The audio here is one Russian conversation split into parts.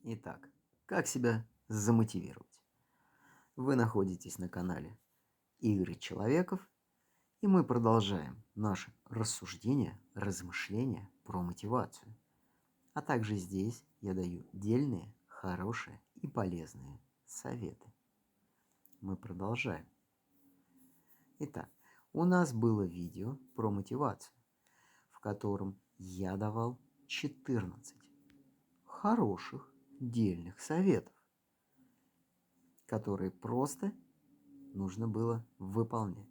Итак, как себя замотивировать? Вы находитесь на канале Игорь Человеков, и мы продолжаем наши рассуждения, размышления про мотивацию. А также здесь я даю дельные, хорошие и полезные советы. Мы продолжаем. Итак, у нас было видео про мотивацию, в котором я давал 14 хороших, дельных советов, которые просто нужно было выполнять.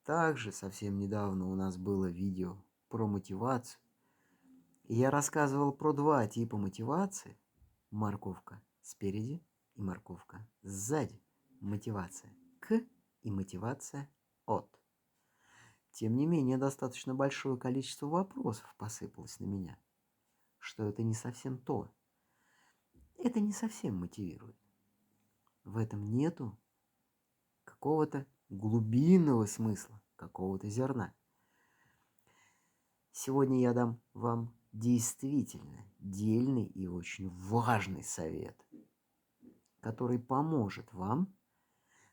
Также совсем недавно у нас было видео про мотивацию. И я рассказывал про два типа мотивации. Морковка спереди и морковка сзади. Мотивация к и мотивация от. Тем не менее, достаточно большое количество вопросов посыпалось на меня, что это не совсем то. Это не совсем мотивирует. В этом нету какого-то глубинного смысла, какого-то зерна. Сегодня я дам вам действительно дельный и очень важный совет, который поможет вам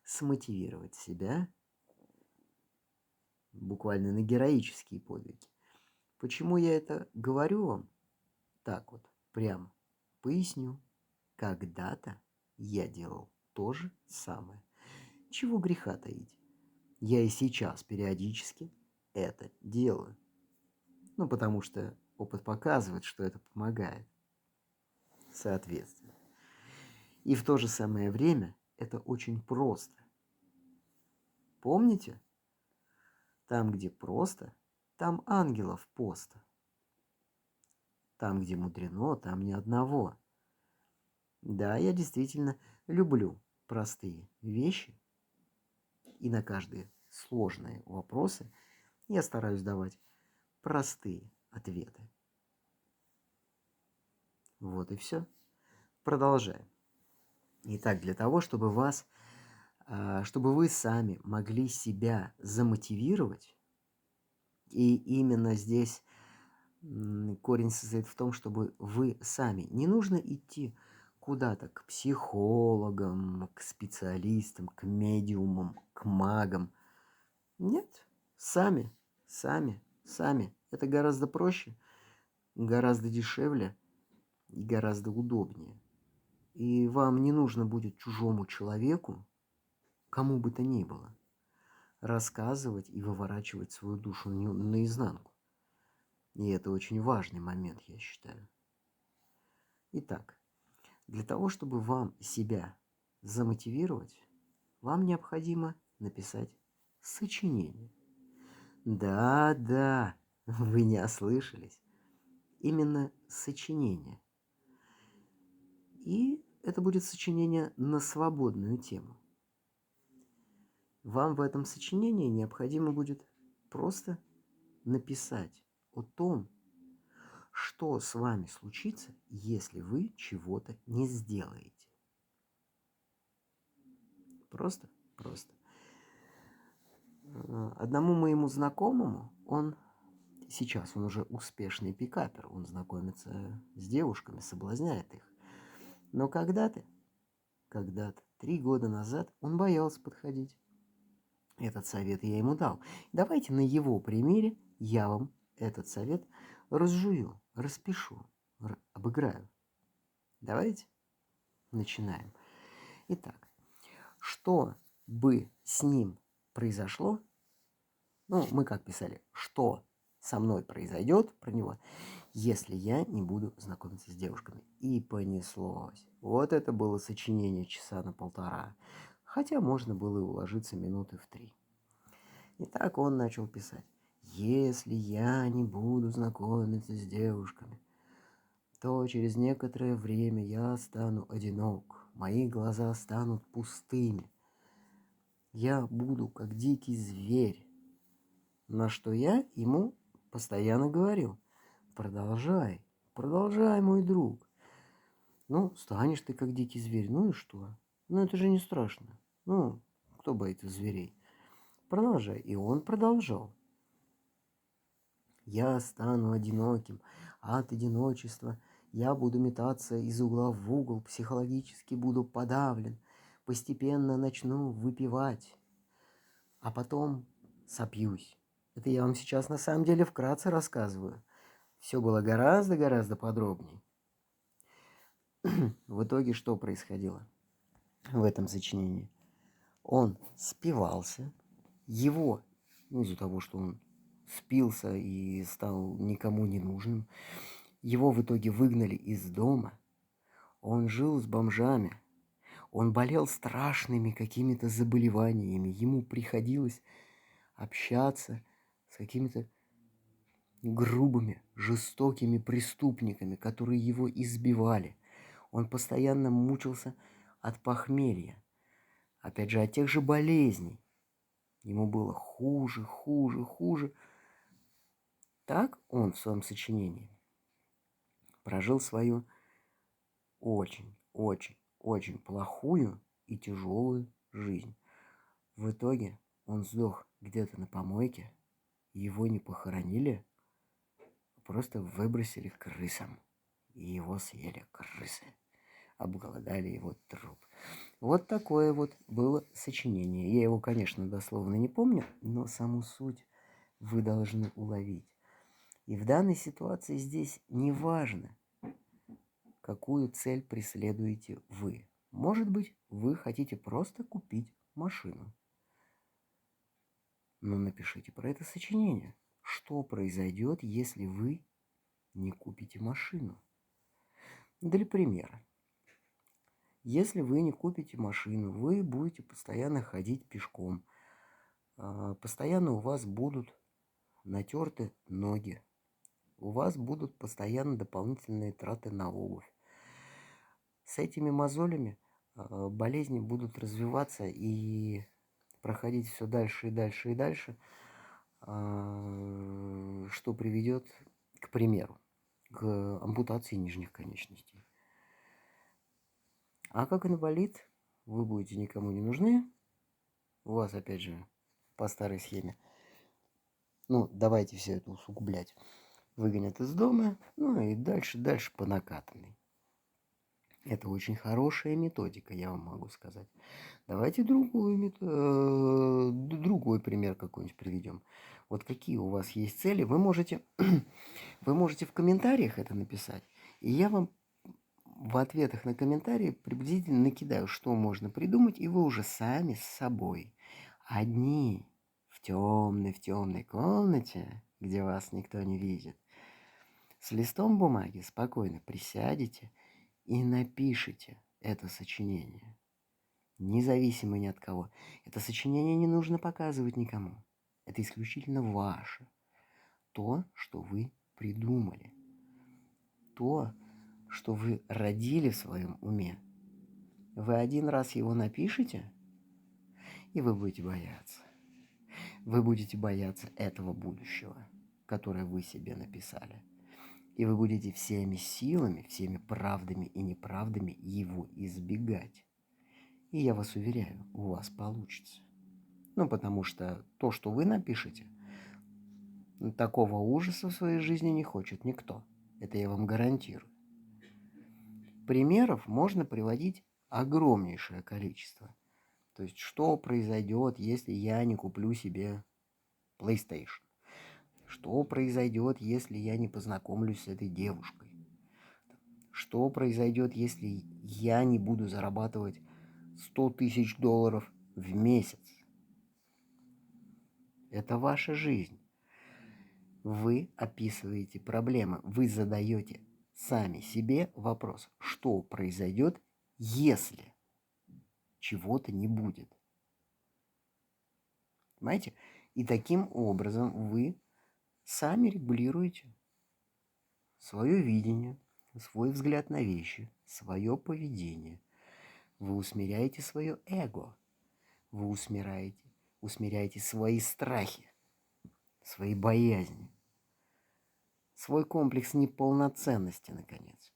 смотивировать себя буквально на героические подвиги. Почему я это говорю вам? Так вот, прямо поясню. Когда-то я делал то же самое. Чего греха таить? Я и сейчас периодически это делаю. Ну, потому что опыт показывает, что это помогает. Соответственно. И в то же самое время это очень просто. Помните? Там, где просто, там ангелов поста. Там, где мудрено, там ни одного. Да, я действительно люблю простые вещи. И на каждые сложные вопросы я стараюсь давать простые ответы. Вот и все. Продолжаем. Итак, для того, чтобы вы сами могли себя замотивировать, и именно здесь корень состоит в том, чтобы вы сами, не нужно идти куда-то к психологам, к специалистам, к медиумам, к магам. Нет, сами. Это гораздо проще, гораздо дешевле и гораздо удобнее. И вам не нужно будет чужому человеку, кому бы то ни было, рассказывать и выворачивать свою душу наизнанку. И это очень важный момент, я считаю. Итак, для того, чтобы вам себя замотивировать, вам необходимо написать сочинение. Да, вы не ослышались. Именно сочинение. И это будет сочинение на свободную тему. Вам в этом сочинении необходимо будет просто написать о том, что с вами случится, если вы чего-то не сделаете. Просто. Одному моему знакомому, он уже успешный пикапер, он знакомится с девушками, соблазняет их. Но когда-то, 3 года назад, он боялся подходить. Этот совет я ему дал. Давайте на его примере я вам этот совет разжую, распишу, обыграю. Давайте начинаем. Итак, что бы с ним произошло, мы как писали, что со мной произойдет про него, если я не буду знакомиться с девушками. И понеслось. Вот это было сочинение часа на 1,5. Хотя можно было и уложиться минуты в 3. И так он начал писать. Если я не буду знакомиться с девушками, то через некоторое время я стану одинок. Мои глаза станут пустыми. Я буду как дикий зверь. На что я ему постоянно говорю: продолжай, мой друг. Станешь ты как дикий зверь, ну и что? Это же не страшно. Кто боится зверей? Продолжай. И он продолжал. Я стану одиноким. От одиночества Я буду метаться из угла в угол, психологически буду подавлен, постепенно начну выпивать, а потом сопьюсь. Это я вам сейчас на самом деле вкратце рассказываю. Все было гораздо-гораздо подробнее. В итоге что происходило в этом сочинении? Он спивался, его, из-за того, что он спился и стал никому не нужным, его в итоге выгнали из дома, он жил с бомжами, он болел страшными какими-то заболеваниями, ему приходилось общаться с какими-то грубыми, жестокими преступниками, которые его избивали. Он постоянно мучился от похмелья, опять же, от тех же болезней. Ему было хуже, хуже, хуже. Так он в своем сочинении прожил свою очень, очень, очень плохую и тяжелую жизнь. В итоге он сдох где-то на помойке, его не похоронили, просто выбросили к крысам. И его съели крысы, обглодали его труп. Вот такое вот было сочинение. Я его, конечно, дословно не помню, но саму суть вы должны уловить. И в данной ситуации здесь не важно, какую цель преследуете вы. Может быть, вы хотите просто купить машину. Но напишите про это сочинение. Что произойдет, если вы не купите машину? Для примера. Если вы не купите машину, вы будете постоянно ходить пешком. Постоянно у вас будут натерты ноги. У вас будут постоянно дополнительные траты на обувь. С этими мозолями болезни будут развиваться и проходить все дальше и дальше и дальше, что приведет, к примеру, к ампутации нижних конечностей. А как инвалид вы будете никому не нужны. У вас, опять же, по старой схеме. Ну, давайте все это усугублять. Выгонят из дома, ну и дальше по накатанной. Это очень хорошая методика, я вам могу сказать. Давайте другой пример какой-нибудь приведем. Вот какие у вас есть цели, вы можете в комментариях это написать, и я вам в ответах на комментарии приблизительно накидаю, что можно придумать, и вы уже сами с собой одни в темной комнате, где вас никто не видит, с листом бумаги спокойно присядете и напишите это сочинение. Независимо ни от кого. Это сочинение не нужно показывать никому. Это исключительно ваше. То, что вы придумали. То, что вы родили в своем уме. Вы один раз его напишите, и вы будете бояться. Вы будете бояться этого будущего, которое вы себе написали. И вы будете всеми силами, всеми правдами и неправдами его избегать. И я вас уверяю, у вас получится. Ну, потому что то, что вы напишете, такого ужаса в своей жизни не хочет никто. Это я вам гарантирую. Примеров можно приводить огромнейшее количество. То есть, что произойдет, если я не куплю себе PlayStation? Что произойдет, если я не познакомлюсь с этой девушкой? Что произойдет, если я не буду зарабатывать $100 тысяч в месяц? Это ваша жизнь. Вы описываете проблемы, вы задаете сами себе вопрос, что произойдет, если чего-то не будет. Понимаете? И таким образом вы сами регулируете свое видение, свой взгляд на вещи, свое поведение. Вы усмиряете свое эго. Вы усмиряете свои страхи, свои боязни, свой комплекс неполноценности, наконец,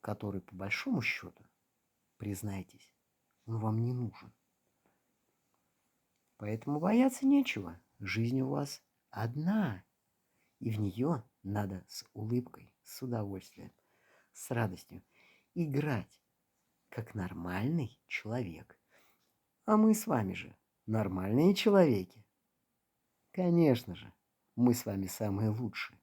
который, по большому счету, признайтесь, он вам не нужен. Поэтому бояться нечего. Жизнь у вас одна, и в нее надо с улыбкой, с удовольствием с радостью играть, как нормальный человек. А мы с вами же нормальные человеки. Конечно же, мы с вами самые лучшие.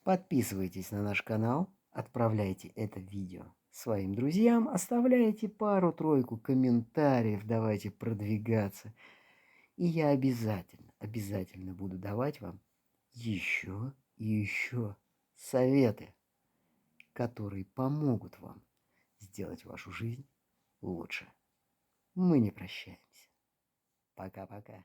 Подписывайтесь на наш канал, отправляйте это видео своим друзьям, оставляйте пару-тройку комментариев, давайте продвигаться. И я обязательно буду давать вам еще и еще советы, которые помогут вам сделать вашу жизнь лучше. Мы не прощаемся. Пока-пока.